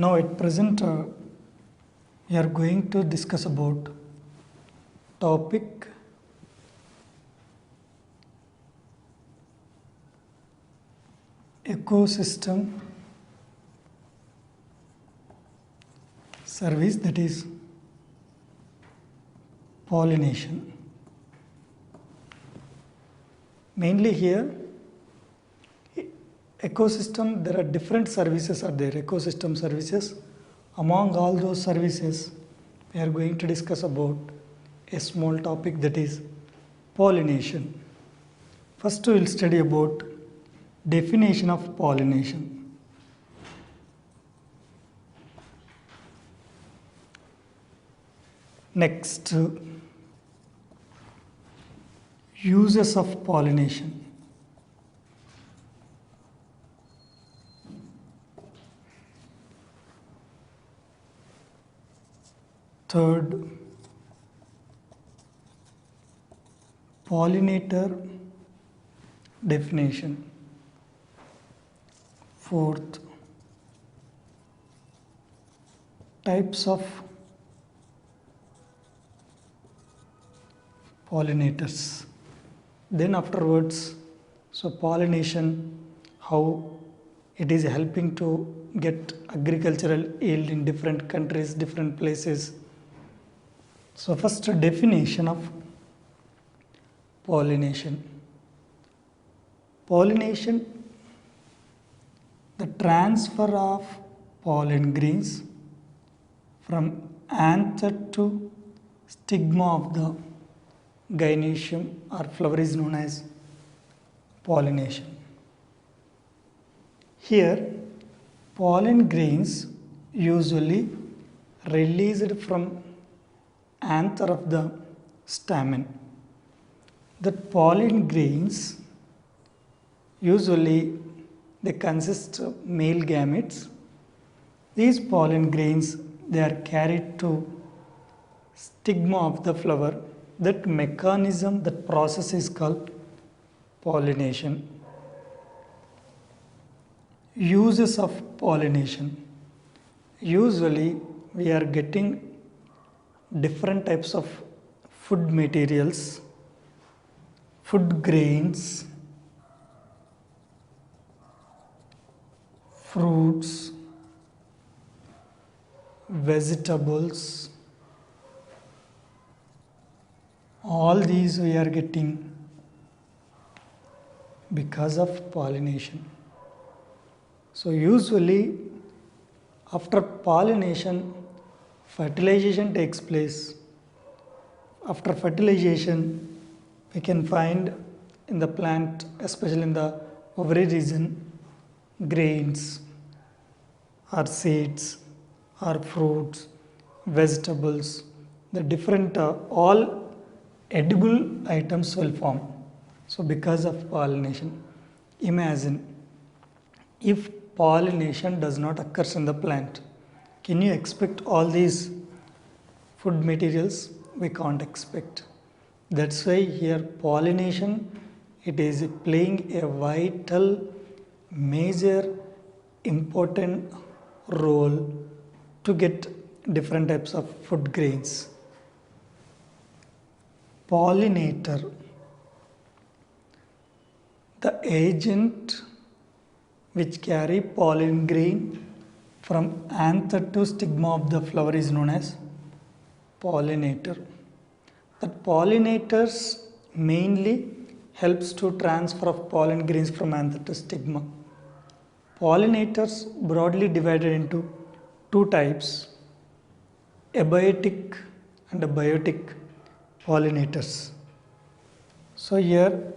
Now at present we are going to discuss about topic ecosystem service, that is pollination. Mainly here ecosystem, there are different services are there, ecosystem services. Among all those services we are going to discuss about a small topic, that is pollination. First we will study about definition of pollination. Next, uses of pollination. Third, pollinator definition. Fourth, types of pollinators. Then afterwards, so pollination, how it is helping to get agricultural yield in different countries, different places. So first, definition of pollination. Pollination, the transfer of pollen grains from anther to stigma of the gynoecium or flower is known as pollination. Here, pollen grains usually released from anther of the stamen. The pollen grains usually they consist of male gametes. These pollen grains, they are carried to stigma of the flower. That mechanism, that process is called pollination. Uses of pollination. Usually we are getting different types of food materials, food grains, fruits, vegetables. All these we are getting because of pollination. So usually after pollination, fertilization takes place. After fertilization, we can find in the plant, especially in the ovary region, grains or seeds or fruits, vegetables, the different all edible items will form. So because of pollination, imagine if pollination does not occur in the plant, can you expect all these food materials? We can't expect. That's why here pollination, it is playing a vital, major, important role to get different types of food grains. Pollinator, the agent which carry pollen grain from anther to stigma of the flower is known as pollinator. That pollinators mainly helps to transfer of pollen grains from anther to stigma. Pollinators broadly divided into two types, abiotic and biotic pollinators. So here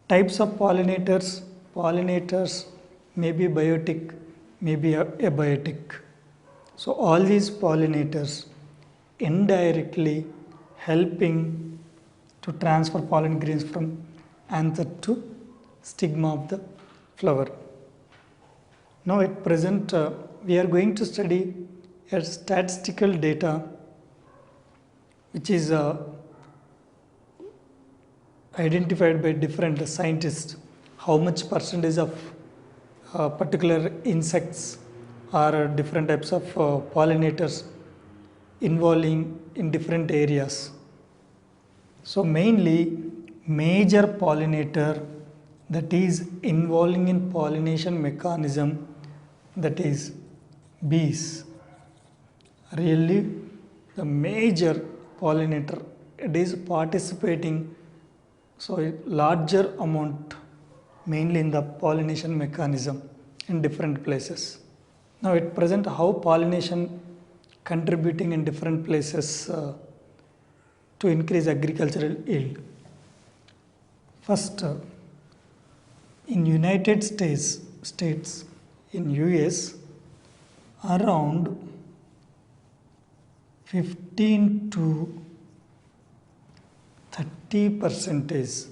types of pollinators may be biotic, may be abiotic. So all these pollinators indirectly helping to transfer pollen grains from anther to stigma of the flower. Now at present we are going to study a statistical data which is identified by different scientists, how much percentage of particular insects are different types of pollinators involving in different areas. So mainly major pollinator that is involving in pollination mechanism, that is bees. Really the major pollinator, it is participating so a larger amount mainly in the pollination mechanism in different places. Now at present how pollination contributing in different places to increase agricultural yield. First, in United States, in US, around 15 to 30%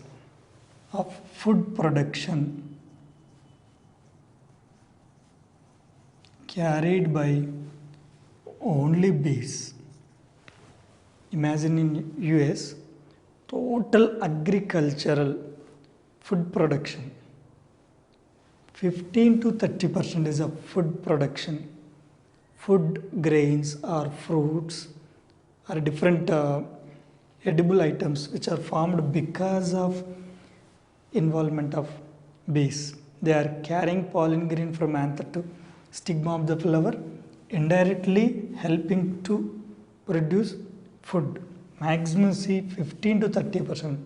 of food production carried by only bees. Imagine in US, total agricultural food production, 15 to 30% of food production, food grains or fruits or different edible items which are formed because of involvement of bees. They are carrying pollen grain from anther to stigma of the flower, indirectly helping to produce food. Maximum see 15 to 30%.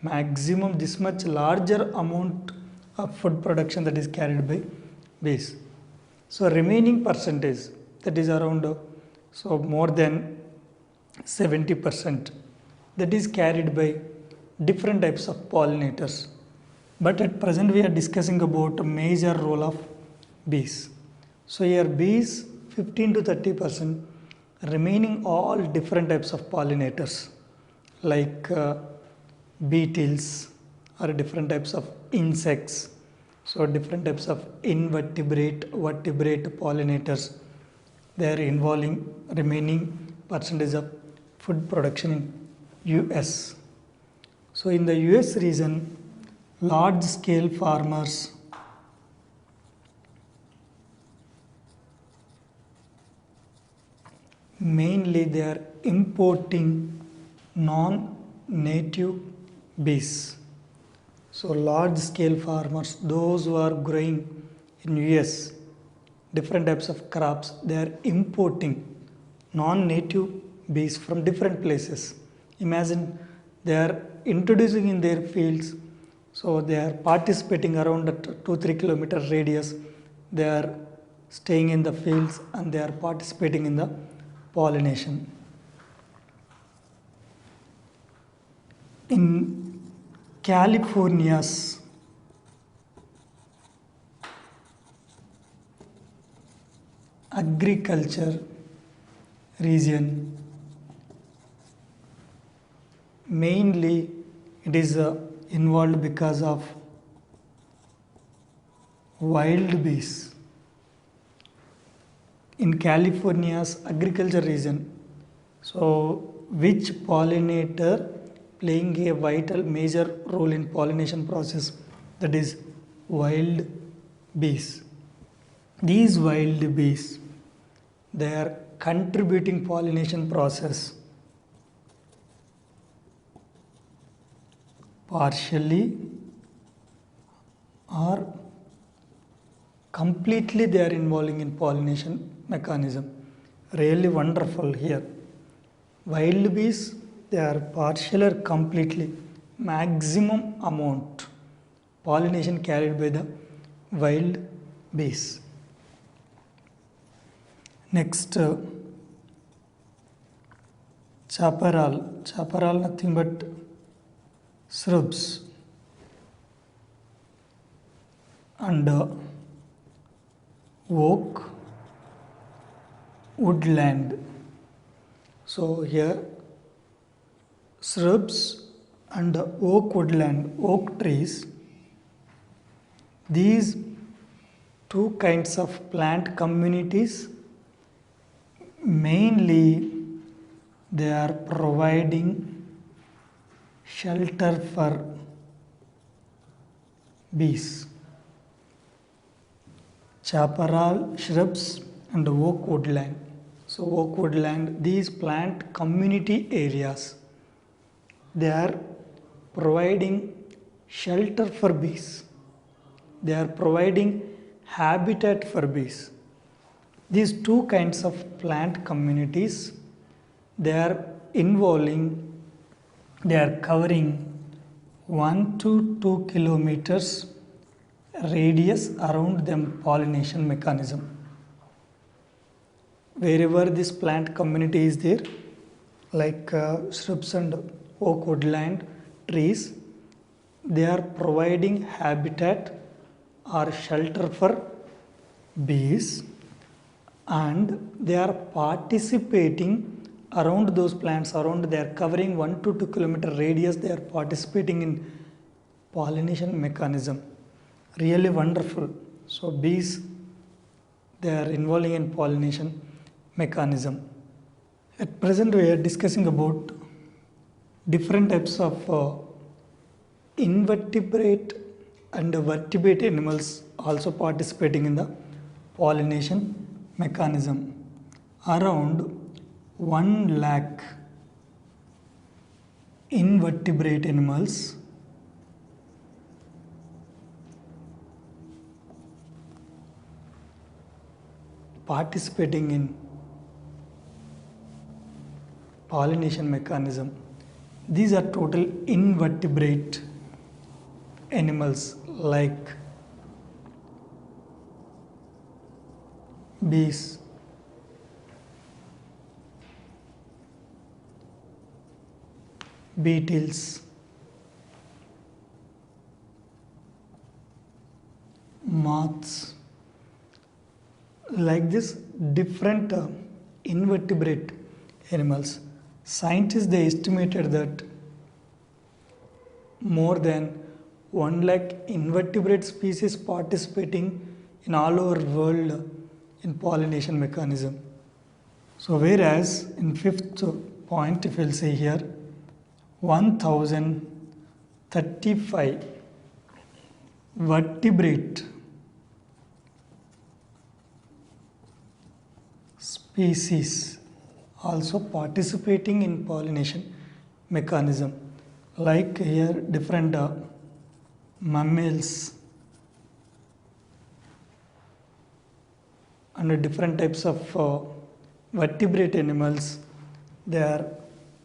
Maximum this much larger amount of food production that is carried by bees. So remaining percentage, that is around so more than 70%, that is carried by different types of pollinators. But at present we are discussing about a major role of bees. So here bees 15 to 30%, remaining all different types of pollinators like beetles or different types of insects. So different types of invertebrate, vertebrate pollinators, they are involving remaining percentage of food production in US. So in the US region, large scale farmers mainly they are importing non-native bees. So large scale farmers, those who are growing in US, different types of crops, they are importing non-native bees from different places. Imagine they are introducing in their fields, so they are participating around a 2-3 kilometer radius. They are staying in the fields and they are participating in the pollination. In California's agriculture region, mainly it is involved because of wild bees. In California's agriculture region, so which pollinator playing a vital major role in pollination process, that is wild bees. These wild bees, they are contributing pollination process partially or completely. They are involving in pollination mechanism. Really wonderful here. Wild bees, they are partial or completely, maximum amount pollination carried by the wild bees. Next, chaparral. Chaparral nothing but shrubs and oak, woodland. So here shrubs and oak woodland, oak trees, these two kinds of plant communities, mainly they are providing shelter for bees. chaparral shrubs and oak woodland. So oak woodland, these plant community areas, they are providing shelter for bees. They are providing habitat for bees. These two kinds of plant communities, they are covering 1 to 2 kilometers radius around them pollination mechanism. Wherever this plant community is there, like shrubs and oak woodland trees, they are providing habitat or shelter for bees, and they are participating around those plants. They are covering 1 to 2 kilometer radius, they are participating in pollination mechanism. Really wonderful. So bees, they are involving in pollination mechanism. At present we are discussing about different types of invertebrate and vertebrate animals also participating in the pollination mechanism. Around 1 lakh invertebrate animals participating in pollination mechanism. These are total invertebrate animals like bees, beetles, moths, like this different invertebrate animals. Scientists, they estimated that more than 1 lakh invertebrate species participating in all over world in pollination mechanism. So whereas in fifth point, if we'll see here, 1035 vertebrate species also participating in pollination mechanism. Like here different mammals and different types of vertebrate animals, they are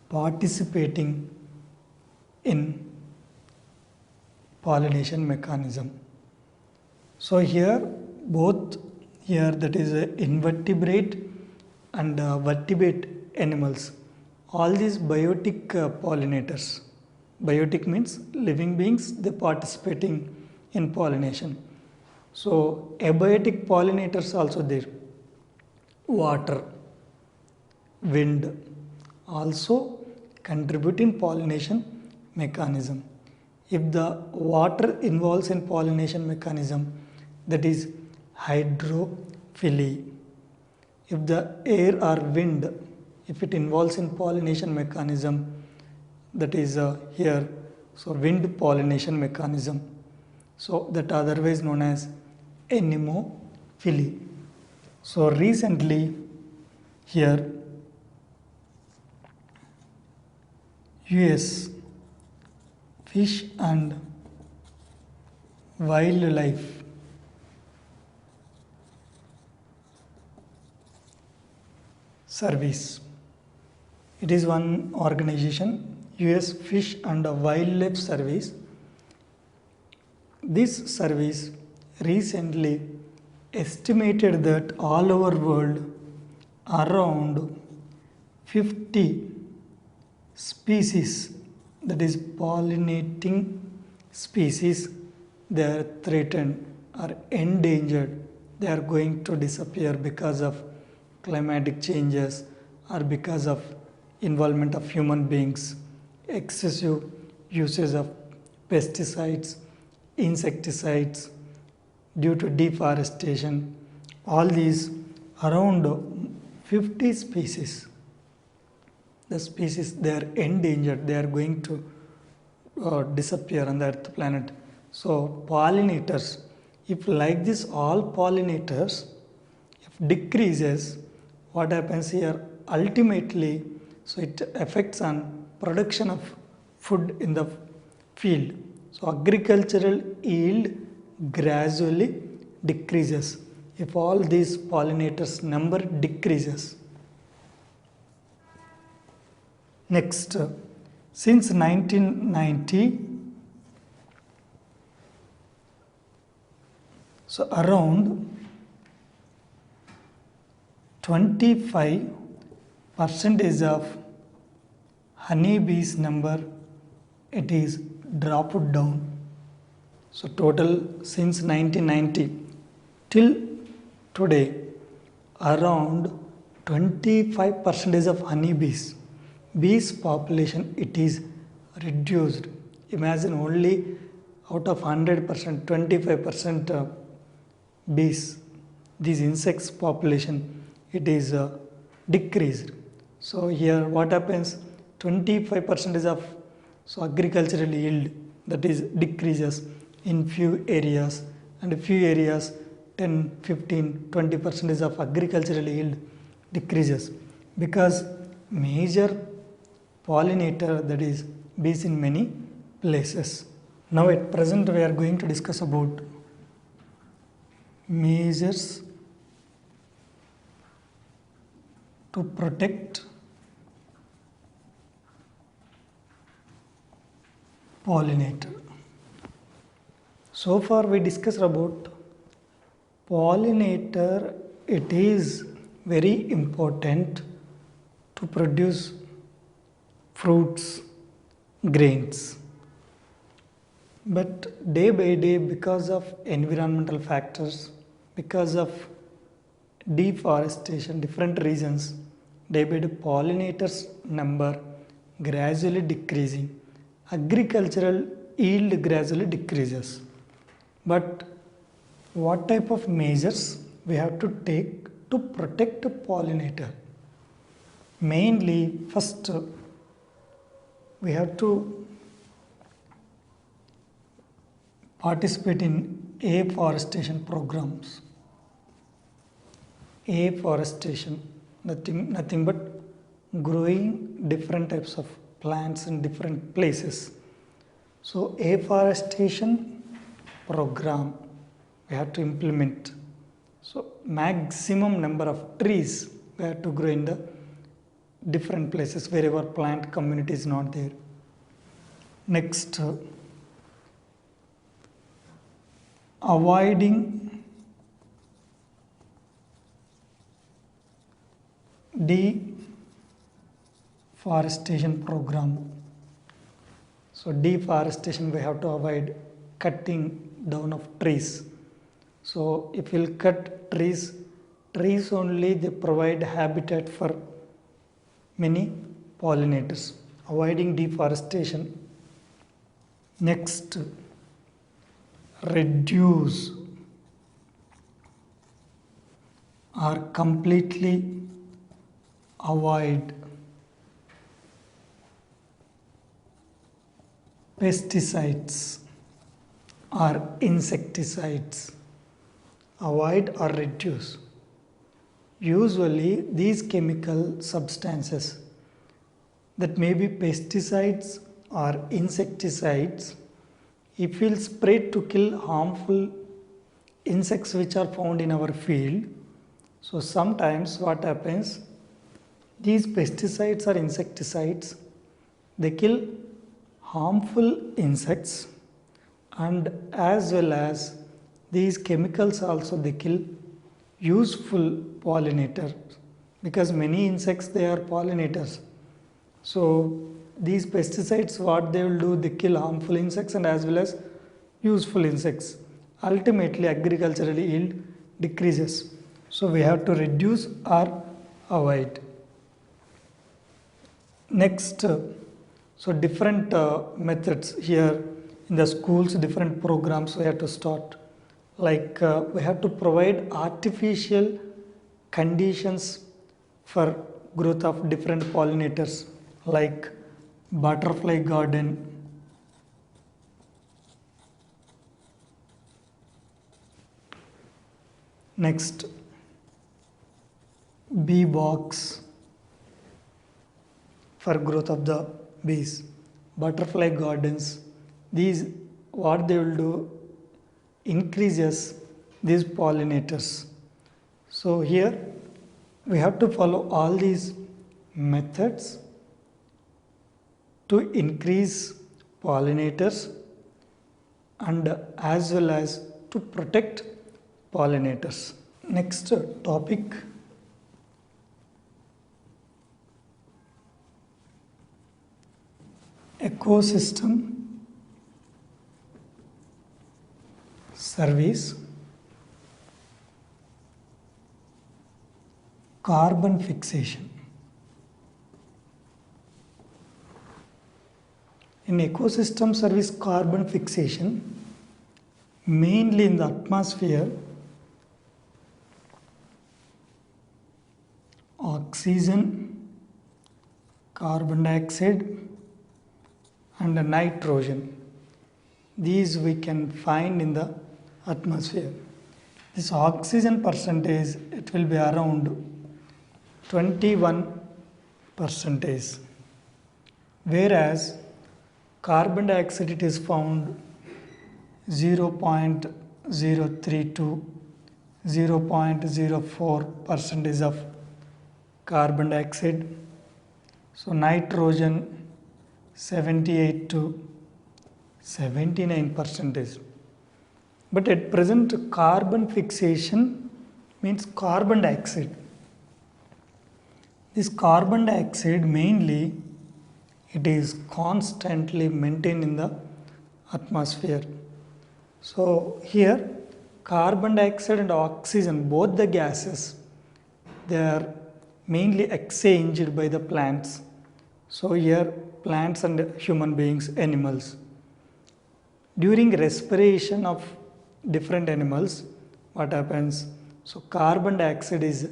participating in pollination mechanism. So here both here, that is invertebrate and vertebrate animals, all these biotic pollinators. Biotic means living beings, they participating in pollination. So abiotic pollinators also there. Water, wind also contribute in pollination mechanism. If the water involves in pollination mechanism, that is hydrophily. If the air or wind, if it involves in pollination mechanism, that is here, so wind pollination mechanism. So that otherwise known as anemophily. So recently here US Fish and Wildlife Service. It is one organization, US Fish and Wildlife Service. This service recently estimated that all over world around 50 species, that is pollinating species, they are threatened or endangered. They are going to disappear because of climatic changes or because of involvement of human beings, excessive usage of pesticides, insecticides, due to deforestation. All these around 50 species, the species, they are endangered, they are going to disappear on the earth planet. So pollinators, If like this all pollinators if decreases, what happens here ultimately, so it affects on production of food in the field. So agricultural yield gradually decreases if all these pollinators number decreases. Next, since 1990, so around 25% of honeybees number it is dropped down. So total since 1990 till today around 25% of honeybees bees population it is reduced. Imagine only out of 100% 25% bees, these insects population it is decreased. So here what happens 25% of so agricultural yield that is decreases in few areas, and few areas 10 15 20% of agricultural yield decreases because major pollinator that is bees in many places. Now at present we are going to discuss about measures to protect pollinator. So far we discussed about pollinator, it is very important to produce fruits, grains. But day by day because of environmental factors, because of deforestation, different reasons, day by day pollinators number gradually decreasing. Agricultural yield gradually decreases. But what type of measures we have to take to protect a pollinator? Mainly, first we have to participate in afforestation programs. Afforestation, nothing but growing different types of plants in different places. So afforestation program we have to implement. So maximum number of trees we have to grow in the different places wherever plant community is not there. Next, avoiding deforestation program. So deforestation we have to avoid cutting down of trees. So if we'll cut trees only they provide habitat for many pollinators. Avoiding deforestation. Next, reduce or completely avoid pesticides or insecticides. Avoid or reduce. Usually these chemical substances that may be pesticides or insecticides, if we'll spread to kill harmful insects which are found in our field, so sometimes what happens, these pesticides or insecticides, they kill harmful insects, and as well as these chemicals also they kill useful pollinators, because many insects they are pollinators. So these pesticides what they will do, they kill harmful insects and as well as useful insects. Ultimately agricultural yield decreases. So we have to reduce or avoid. Next, so different methods here in the schools, different programs we have to start. Like we have to provide artificial conditions for growth of different pollinators, like butterfly garden, Next, bee box for growth of the bees. Butterfly gardens, these what they will do increases these pollinators. So here we have to follow all these methods to increase pollinators and as well as to protect pollinators. Next topic, ecosystem service, carbon fixation. In ecosystem service carbon fixation, mainly in the atmosphere, oxygen, carbon dioxide and nitrogen. These we can find in the atmosphere. This oxygen percentage, it will be around 21%, whereas carbon dioxide it is found 0.03 to 0.04% of carbon dioxide. So nitrogen 78 to 79%. But at present carbon fixation means carbon dioxide. This carbon dioxide mainly it is constantly maintained in the atmosphere. So here carbon dioxide and oxygen, both the gases, they are mainly exchanged by the plants. So here plants and human beings, animals. During respiration of different animals, what happens? So carbon dioxide is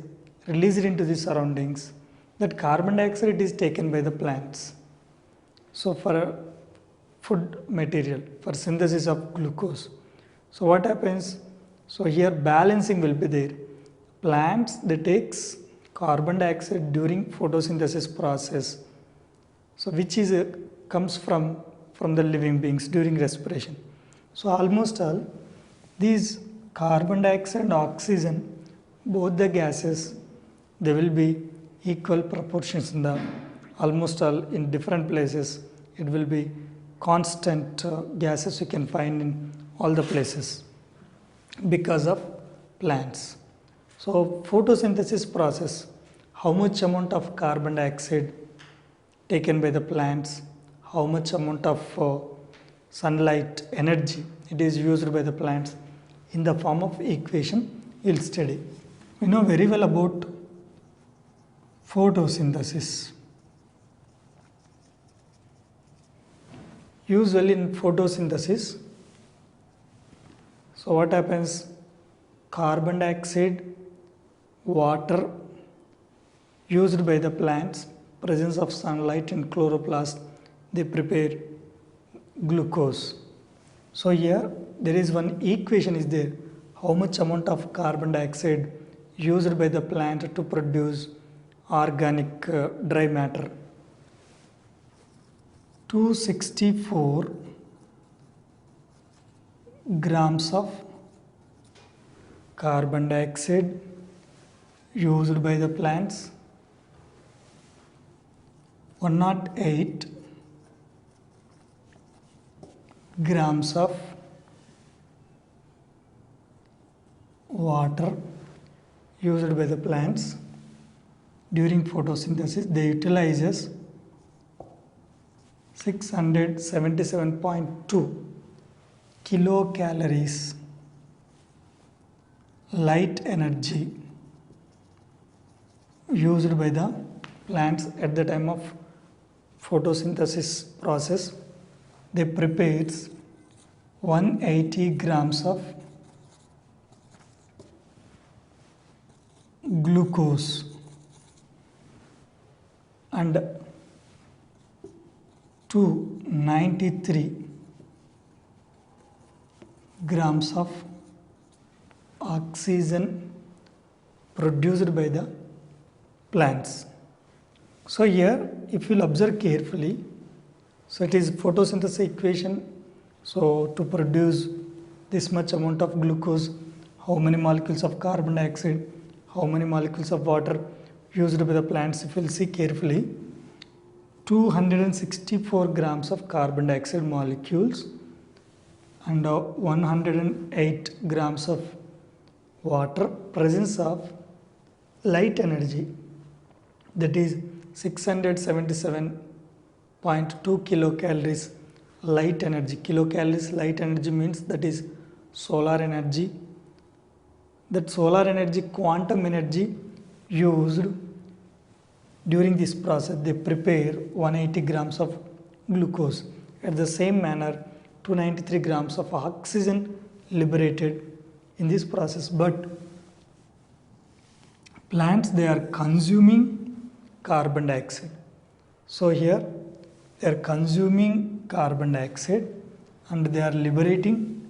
released into the surroundings. That carbon dioxide is taken by the plants. So for food material, for synthesis of glucose. So what happens? So here balancing will be there. Plants they takes carbon dioxide during photosynthesis process. So which is comes from the living beings during respiration. So almost all these carbon dioxide and oxygen, both the gases, they will be equal proportions in the almost all in different places. It will be constant gases you can find in all the places because of plants. So photosynthesis process, how much amount of carbon dioxide taken by the plants, how much amount of sunlight energy it is used by the plants, in the form of equation you will study. We know very well about photosynthesis. Usually in photosynthesis, so what happens? Carbon dioxide, water used by the plants, presence of sunlight in chloroplast, they prepare glucose. So here there is one equation is there, how much amount of carbon dioxide used by the plant to produce organic dry matter. 264 grams of carbon dioxide used by the plants, 108 grams of water used by the plants during photosynthesis. They utilizes 677.2 kilocalories light energy used by the plants at the time of photosynthesis process. They prepares 180 grams of glucose and 293 grams of oxygen produced by the plants. So here if you will observe carefully, so it is photosynthesis equation. So to produce this much amount of glucose, how many molecules of carbon dioxide, how many molecules of water used by the plants, if you will see carefully, 264 grams of carbon dioxide molecules and 108 grams of water, presence of light energy, that is 677.2 kilocalories light energy. Kilocalories light energy means that is solar energy. That solar energy, quantum energy used during this process, they prepare 180 grams of glucose. At the same manner, 293 grams of oxygen liberated in this process. But plants, they are consuming carbon dioxide. So here they are consuming carbon dioxide and they are liberating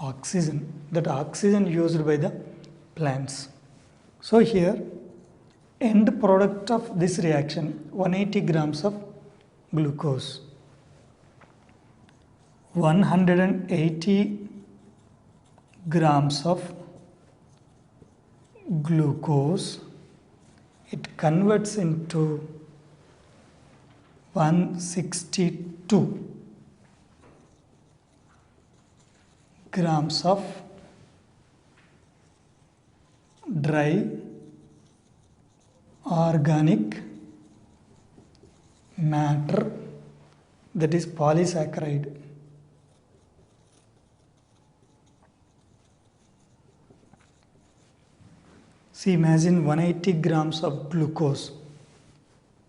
oxygen. That oxygen used by the plants. So here end product of this reaction, 180 grams of glucose. 180 grams of glucose, it converts into 162 grams of dry organic matter, that is polysaccharide. See, imagine 180 grams of glucose,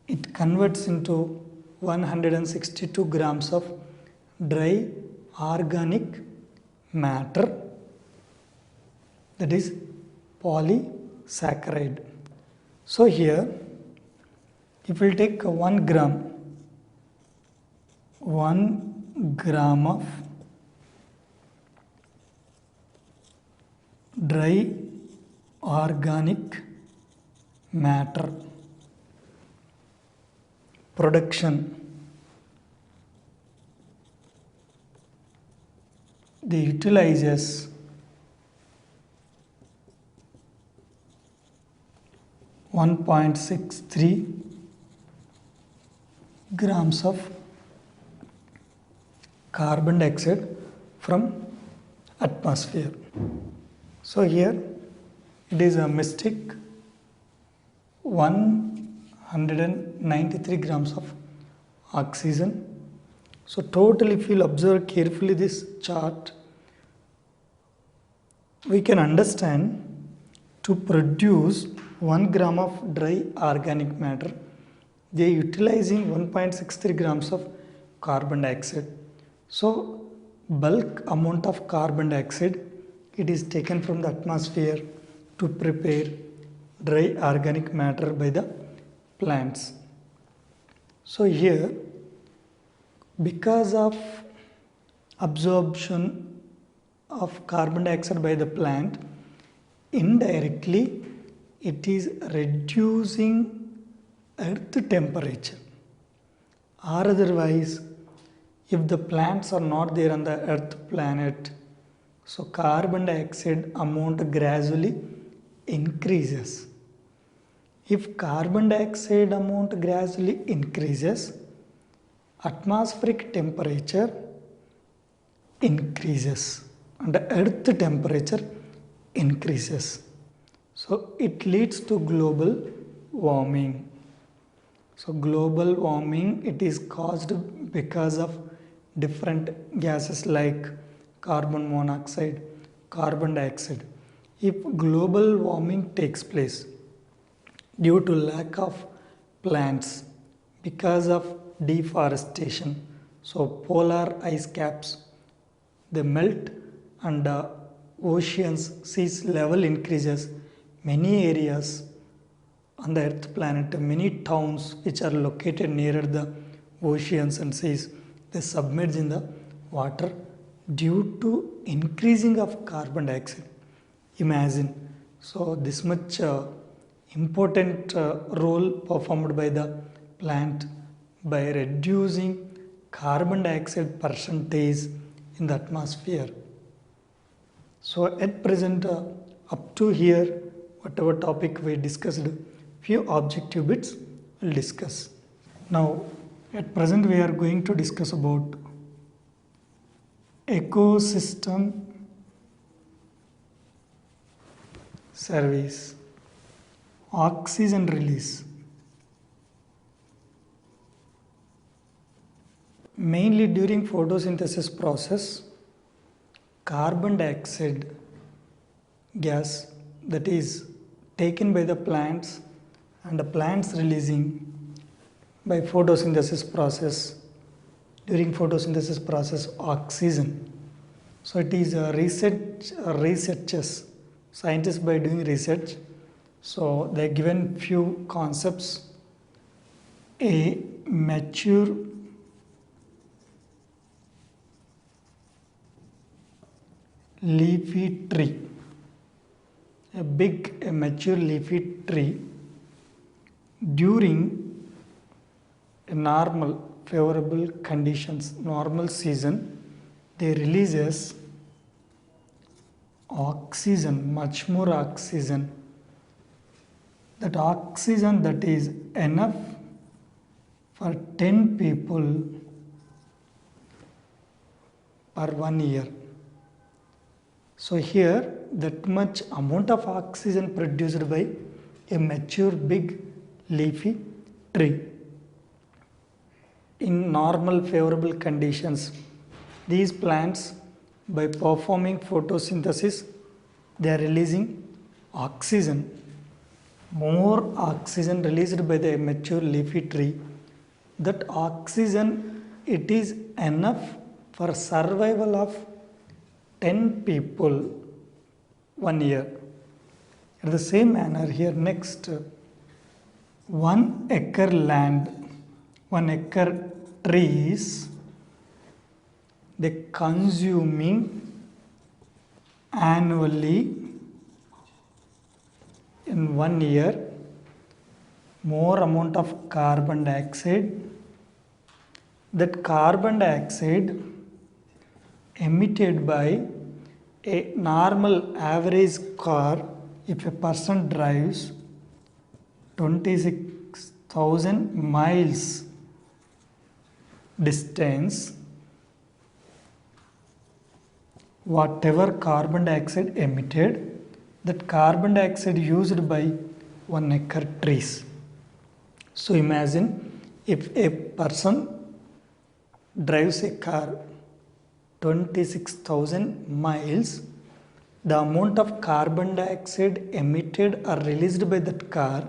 it converts into 162 grams of dry organic matter, that is polysaccharide. So here if we take 1 gram of dry organic matter production, they utilizes 1.63 grams of carbon dioxide from atmosphere. So here it is a mistake, 193 grams of oxygen. So total, if you will observe carefully this chart, we can understand to produce 1 gram of dry organic matter, they are utilizing 1.63 grams of carbon dioxide. So bulk amount of carbon dioxide, it is taken from the atmosphere to prepare dry organic matter by the plants. So here, because of absorption of carbon dioxide by the plant, indirectly it is reducing earth temperature, or otherwise if the plants are not there on the earth planet, so carbon dioxide amount gradually increases. If carbon dioxide amount gradually increases, atmospheric temperature increases and earth temperature increases. So it leads to global warming. So global warming, it is caused because of different gases like carbon monoxide, carbon dioxide. If global warming takes place due to lack of plants, because of deforestation, so polar ice caps, they melt and oceans, seas level increases. Many areas on the earth planet, many towns which are located nearer the oceans and seas, they submerge in the water due to increasing of carbon dioxide. Imagine, So this much important role performed by the plant by reducing carbon dioxide percentage in the atmosphere. So at present up to here, whatever topic we discussed, few objective bits we'll discuss. Now at present we are going to discuss about ecosystem service, oxygen release. Mainly during photosynthesis process, carbon dioxide gas that is taken by the plants and the plants releasing by photosynthesis process, during photosynthesis process oxygen. So it is researchers, scientists by doing research. So they given few concepts. A mature leafy tree, a mature leafy tree during a normal favorable conditions, normal season, they releases oxygen, much more oxygen. That oxygen that is enough for 10 people per 1 year. So here that much amount of oxygen produced by a mature big leafy tree. In normal favorable conditions, these plants by performing photosynthesis, they are releasing oxygen. More oxygen released by the mature leafy tree. That oxygen, it is enough for survival of 10 people 1 year. In the same manner here next, 1 acre land, 1 acre trees, they consuming annually in 1 year more amount of carbon dioxide. That carbon dioxide emitted by a normal average car, if a person drives 26,000 miles distance, whatever carbon dioxide emitted, that carbon dioxide used by 1 acre trees. So imagine if a person drives a car 26,000 miles, the amount of carbon dioxide emitted or released by that car,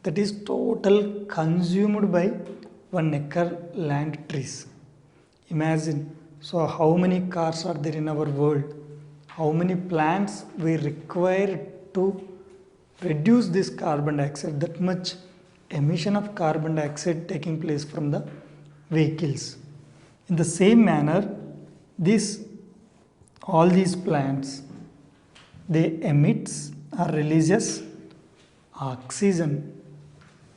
that is total consumed by 1 acre land trees. Imagine, so how many cars are there in our world? How many plants we require to reduce this carbon dioxide? That much emission of carbon dioxide taking place from the vehicles. In the same manner, all these plants, they emits or releases oxygen.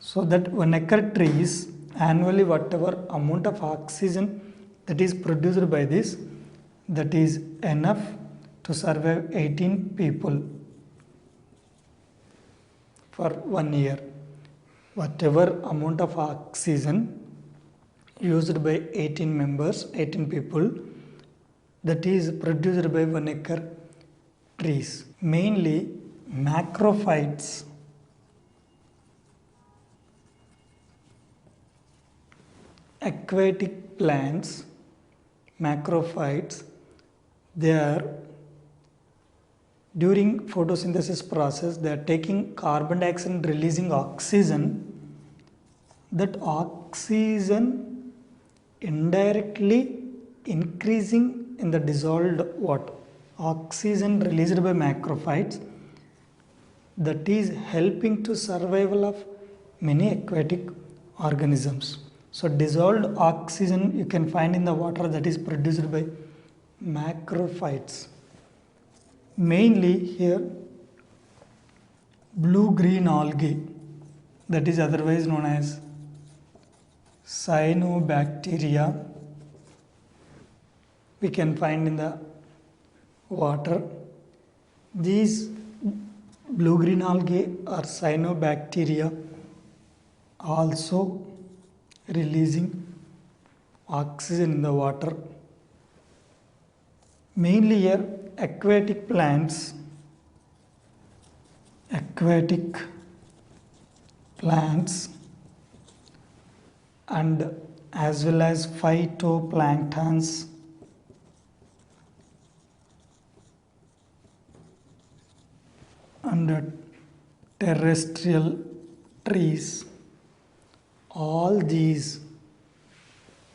So that 1 acre trees annually whatever amount of oxygen that is produced by this, that is enough to survive 18 people for 1 year. Whatever amount of oxygen used by 18 people, that is produced by 1 acre trees. Mainly macrophytes, aquatic plants, macrophytes, they are during photosynthesis process, they are taking carbon dioxide and releasing oxygen. That oxygen indirectly increasing in the dissolved water. Oxygen released by macrophytes, that is helping to survival of many aquatic organisms. So dissolved oxygen you can find in the water, that is produced by macrophytes. Mainly here blue-green algae, that is otherwise known as cyanobacteria, we can find in the water. These blue-green algae or cyanobacteria also releasing oxygen in the water. Mainly here aquatic plants and as well as phytoplanktons and terrestrial trees. All these,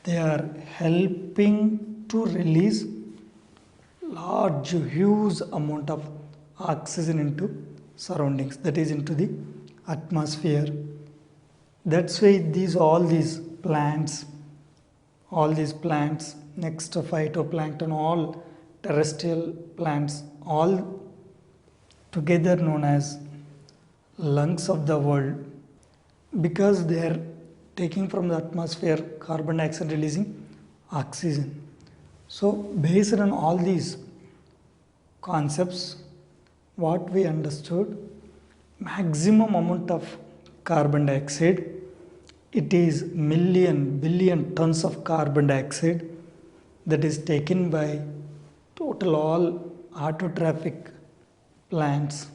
they are helping to release huge amount of oxygen into surroundings, that is into the atmosphere. That's why all these plants, next to phytoplankton, all terrestrial plants, all together known as lungs of the world, because they are taking from the atmosphere carbon dioxide, releasing oxygen. So based on all these concepts, what we understood, maximum amount of carbon dioxide, it is billion tons of carbon dioxide that is taken by total all auto traffic plants,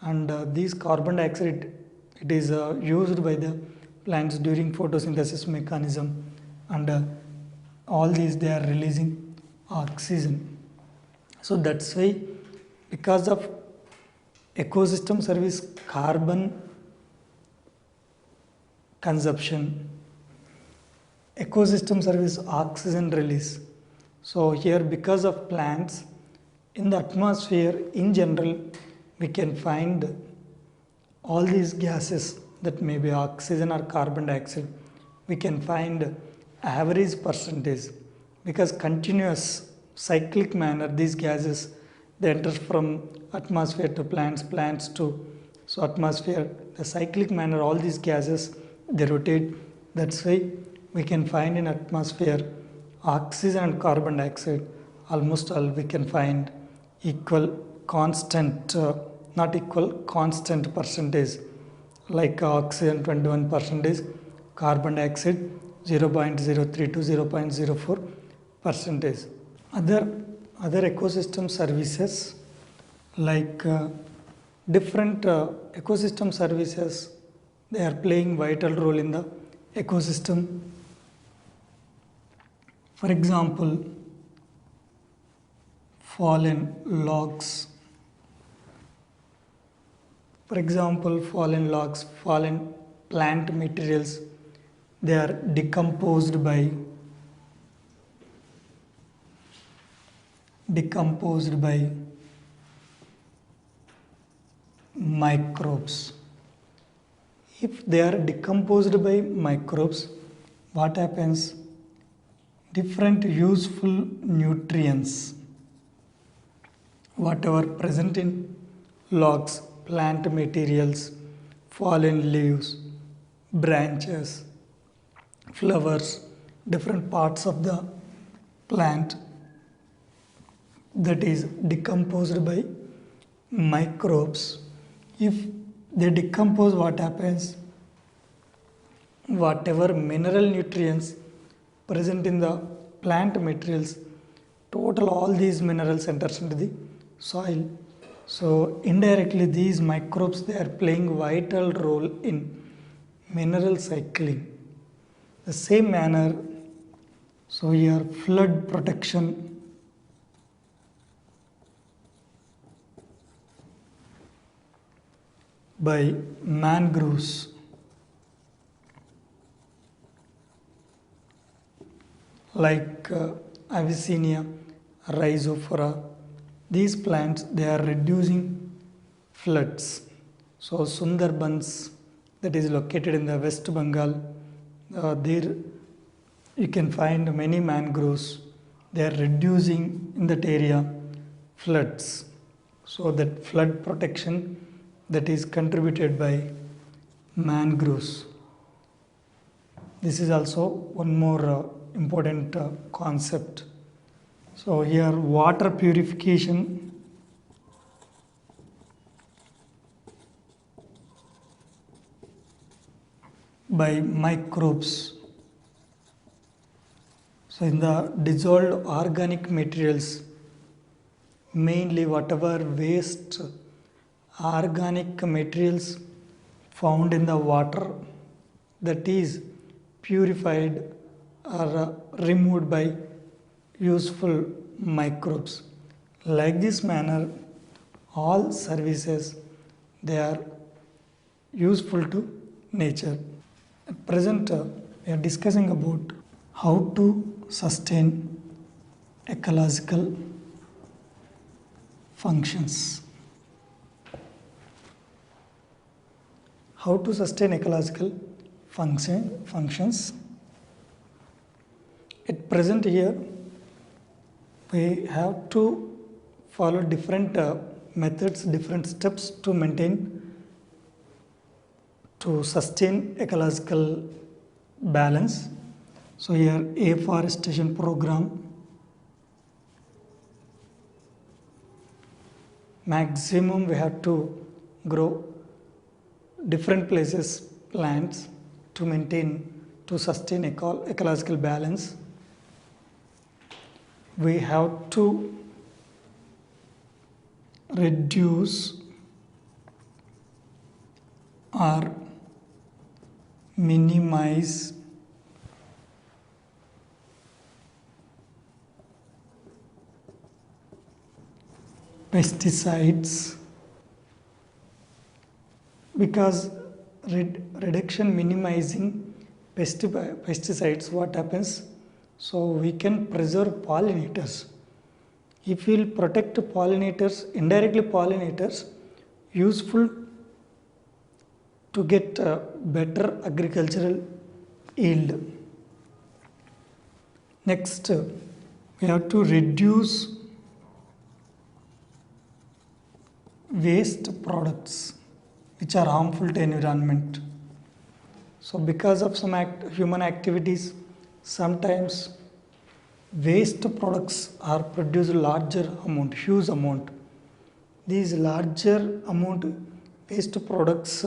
and these carbon dioxide, it is used by the plants during photosynthesis mechanism, and all these they are releasing oxygen. So that's why, because of ecosystem service carbon consumption, ecosystem service oxygen release. So here, because of plants, in the atmosphere in general, we can find all these gases, that may be oxygen or carbon dioxide. We can find average percentage, because continuous cyclic manner these gases, they enter from atmosphere to plants to atmosphere. The cyclic manner, all these gases, they rotate. That's why we can find in atmosphere oxygen and carbon dioxide almost all we can find constant percentage, like oxygen 21%, carbon dioxide 0.03 to 0.04%. Other ecosystem services, like different ecosystem services, they are playing vital role in the ecosystem. For example, fallen logs, fallen plant materials, they are decomposed by microbes. If they are decomposed by microbes, what happens? Different useful nutrients, whatever present in logs, plant materials, fallen leaves, branches, flowers, different parts of the plant, that is decomposed by microbes. If they decompose, what happens? Whatever mineral nutrients present in the plant materials, total all these minerals enters into the soil. So indirectly these microbes, they are playing vital role in mineral cycling. The same manner, so here flood protection, by mangroves, like Avicennia, Rhizophora. These plants, they are reducing floods. So Sundarbans, that is located in the West Bengal, there you can find many mangroves. They are reducing in that area floods. So that flood protection that is contributed by mangroves. This is also one more important concept. So here water purification by microbes. So in the dissolved organic materials, mainly whatever waste organic materials found in the water, that is purified or removed by useful microbes. Like this manner, all services, they are useful to nature. At present, we are discussing about how to sustain ecological functions. How to sustain ecological functions. At present here, we have to follow different methods, different steps to sustain ecological balance. So here afforestation program, maximum we have to grow different places plants to sustain ecological balance. We have to reduce or minimize pesticides, because reduction minimizing pesticides, what happens? So we can preserve pollinators. If we will protect pollinators, indirectly pollinators, useful to get better agricultural yield. Next, we have to reduce waste products which are harmful to environment. So because of some human activities, sometimes waste products are produced huge amount. These larger amount waste products,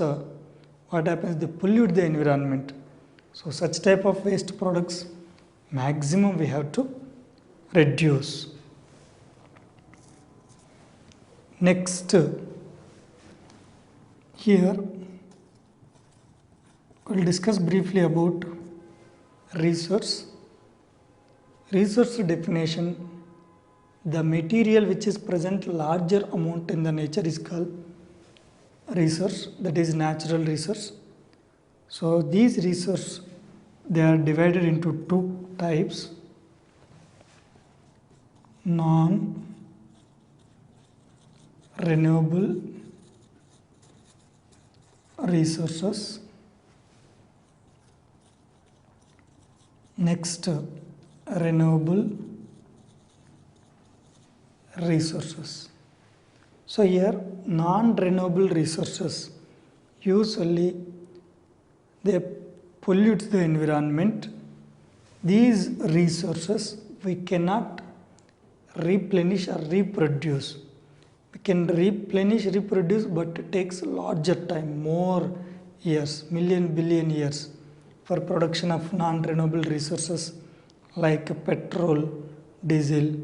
what happens? They pollute the environment. So such type of waste products, maximum we have to reduce. Next, here we will discuss briefly about resource. Resource definition: the material which is present larger amount in the nature is called resource, that is natural resource. So these resources, they are divided into two types: non-renewable resources. Next, renewable resources. So here non-renewable resources, usually they pollute the environment. These resources we cannot replenish or reproduce. We can reproduce, but it takes larger time, more years, billion years for production of non-renewable resources like petrol, diesel,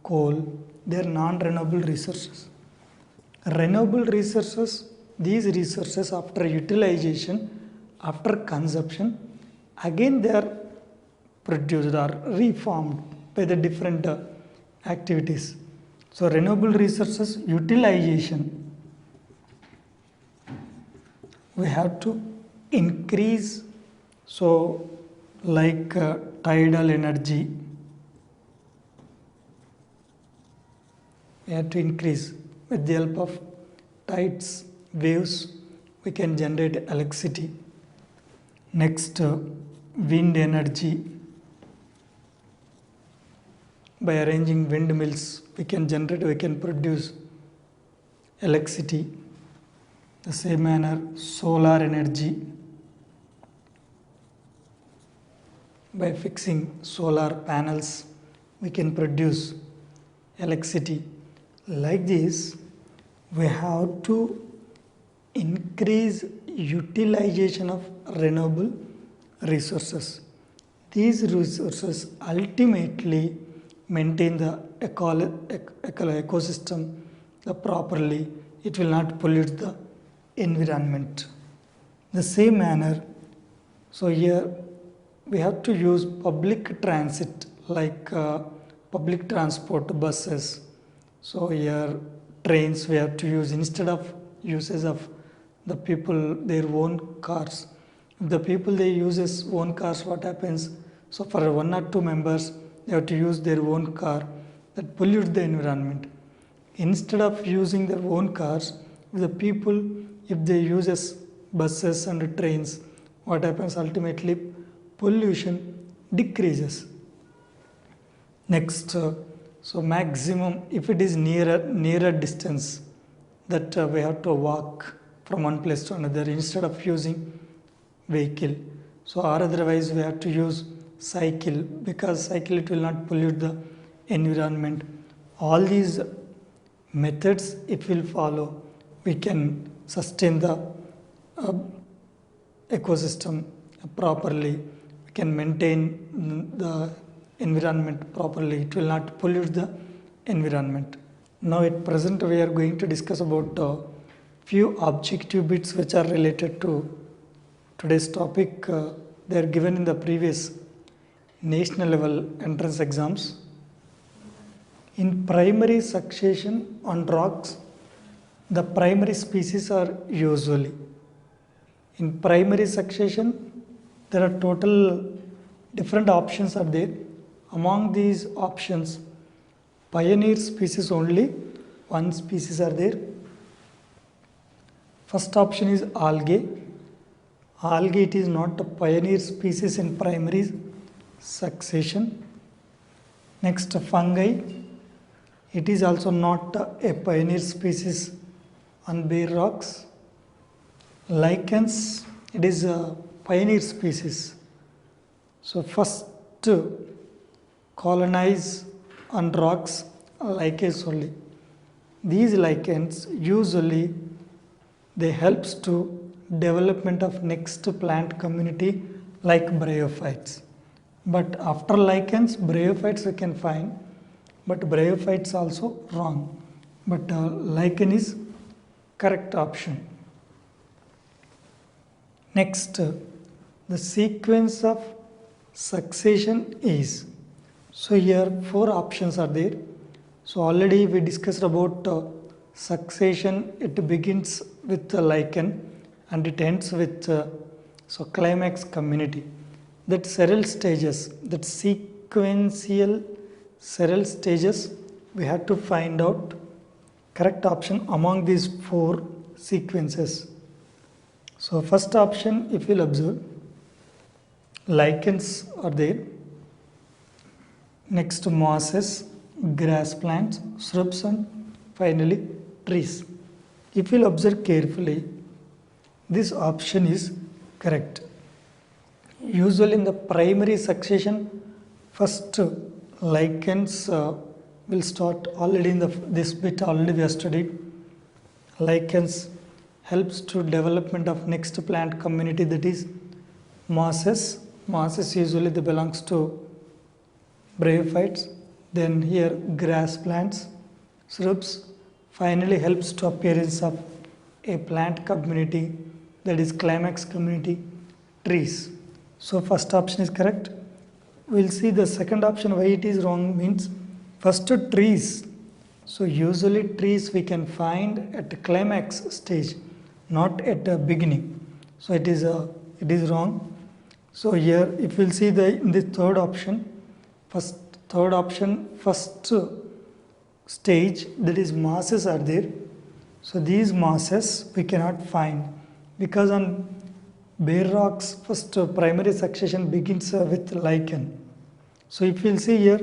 coal. They are non-renewable resources. Renewable resources, these resources after utilization, after consumption, again they are produced or reformed by the different activities. So renewable resources utilization, we have to increase. So like tidal energy, we have to increase. With the help of tides, waves, we can generate electricity. Next, wind energy. By arranging windmills, we can produce electricity. The same manner, solar energy. By fixing solar panels, we can produce electricity. Like this, we have to increase utilization of renewable resources. These resources ultimately maintain the ecosystem properly. It will not pollute the environment. The same manner, so here we have to use public transit like public transport buses. So here trains we have to use instead of uses of the people their own cars. If the people they uses own cars, what happens? So for 1 or 2 members they have to use their own car, that pollutes the environment. Instead of using their own cars, the people if they uses buses and trains, what happens? Ultimately pollution decreases. Next, so maximum if it is nearer distance that we have to walk from one place to another instead of using vehicle. So or otherwise we have to use cycle, because cycle it will not pollute the environment. All these methods if we'll follow, we can sustain the ecosystem properly. We can maintain the environment properly. It will not pollute the environment. Now at present we are going to discuss about few objective bits which are related to today's topic. They are given in the previous national level entrance exams. In primary succession on rocks, the primary species are usually. In primary succession, there are total different options are there. Among these options, pioneer species only, one species are there. First option is algae. Algae it is not a pioneer species in primary succession. Next, fungi. It is also not a pioneer species on bare rocks. Lichens, it is a pioneer species. So first colonize on rocks lichens only. These lichens usually they helps to development of next plant community like bryophytes. But after lichens, bryophytes we can find, but bryophytes also wrong. But lichen is correct option. Next, the sequence of succession is. So here 4 options are there. So already we discussed about succession. It begins with the lichen and it ends with so climax community. That several stages, that sequential several stages, we have to find out correct option among these 4 sequences. So first option, if you'll observe, lichens are there. Next, mosses, grass plants, shrubs, and finally trees. If you'll observe carefully, this option is correct. Usually in the primary succession, first lichens will start already in this bit already we have studied. Lichens helps to development of next plant community, that is mosses. Mosses usually they belongs to bryophytes. Then here grass plants, shrubs, finally helps to appearance of a plant community, that is climax community, trees. So first option is correct. We'll see the second option why it is wrong means first trees. So usually trees we can find at the climax stage, not at the beginning. So it is wrong. So here if we'll see in the third option, first stage, that is mosses are there. So these mosses we cannot find because on bare rocks first primary succession begins with lichen. So if you'll see here,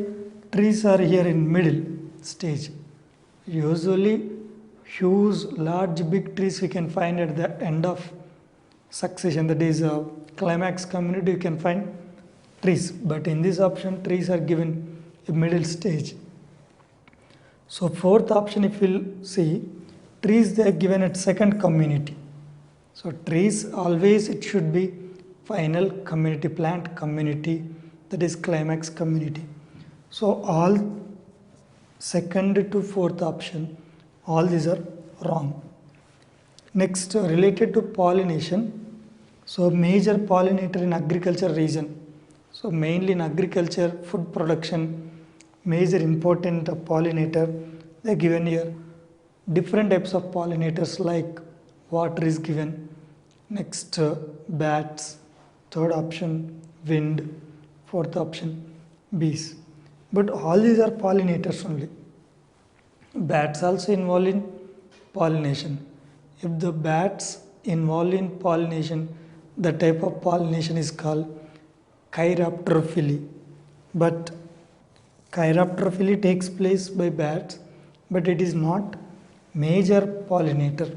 trees are here in middle stage. Usually huge, large, big trees we can find at the end of succession, that is climax community, you can find trees. But in this option, trees are given a middle stage. So fourth option, if we'll see, trees they are given at second community. So trees always it should be final community, plant community, that is climax community. So all second to fourth option, all these are wrong. Next, related to pollination. So major pollinator in agriculture region. So mainly in agriculture, food production, major important pollinator, they are given here. Different types of pollinators like water is given. Next, bats. Third option, wind. Fourth option, bees. But all these are pollinators only. Bats also involved in pollination. If the bats involved in pollination, the type of pollination is called chiropterophily. But chiropterophily takes place by bats, but it is not major pollinator.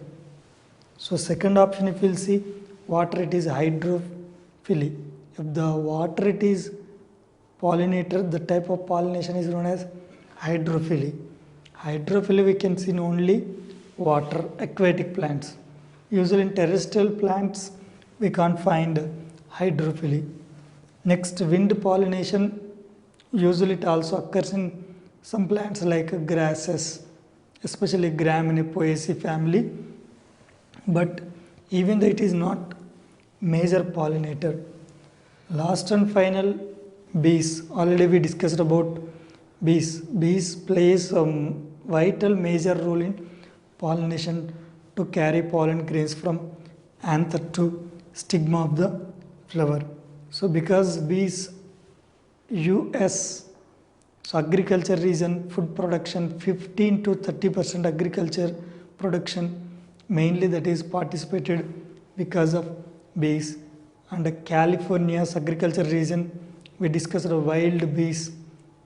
So second option, if you will see, water, it is hydrophily. If the water it is pollinator, the type of pollination is known as hydrophily. Hydrophily we can see in only water, aquatic plants. Usually in terrestrial plants we can't find hydrophily. Next, wind pollination, usually it also occurs in some plants like grasses, especially Gramineaceae family. But even though it is not major pollinator. Last and final, bees. Already we discussed about bees. Bees plays a vital major role in pollination to carry pollen grains from anther to stigma of the flower. So because bees US, so agriculture region, food production, 15 to 30% agriculture production, mainly that is participated because of bees. And California's agriculture region, we discussed wild bees,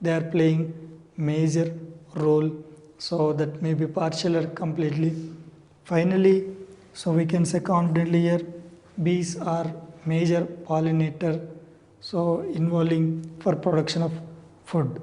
they are playing major role. So that may be partial or completely. Finally, so we can say confidently here, bees are major pollinator, so involving for production of food.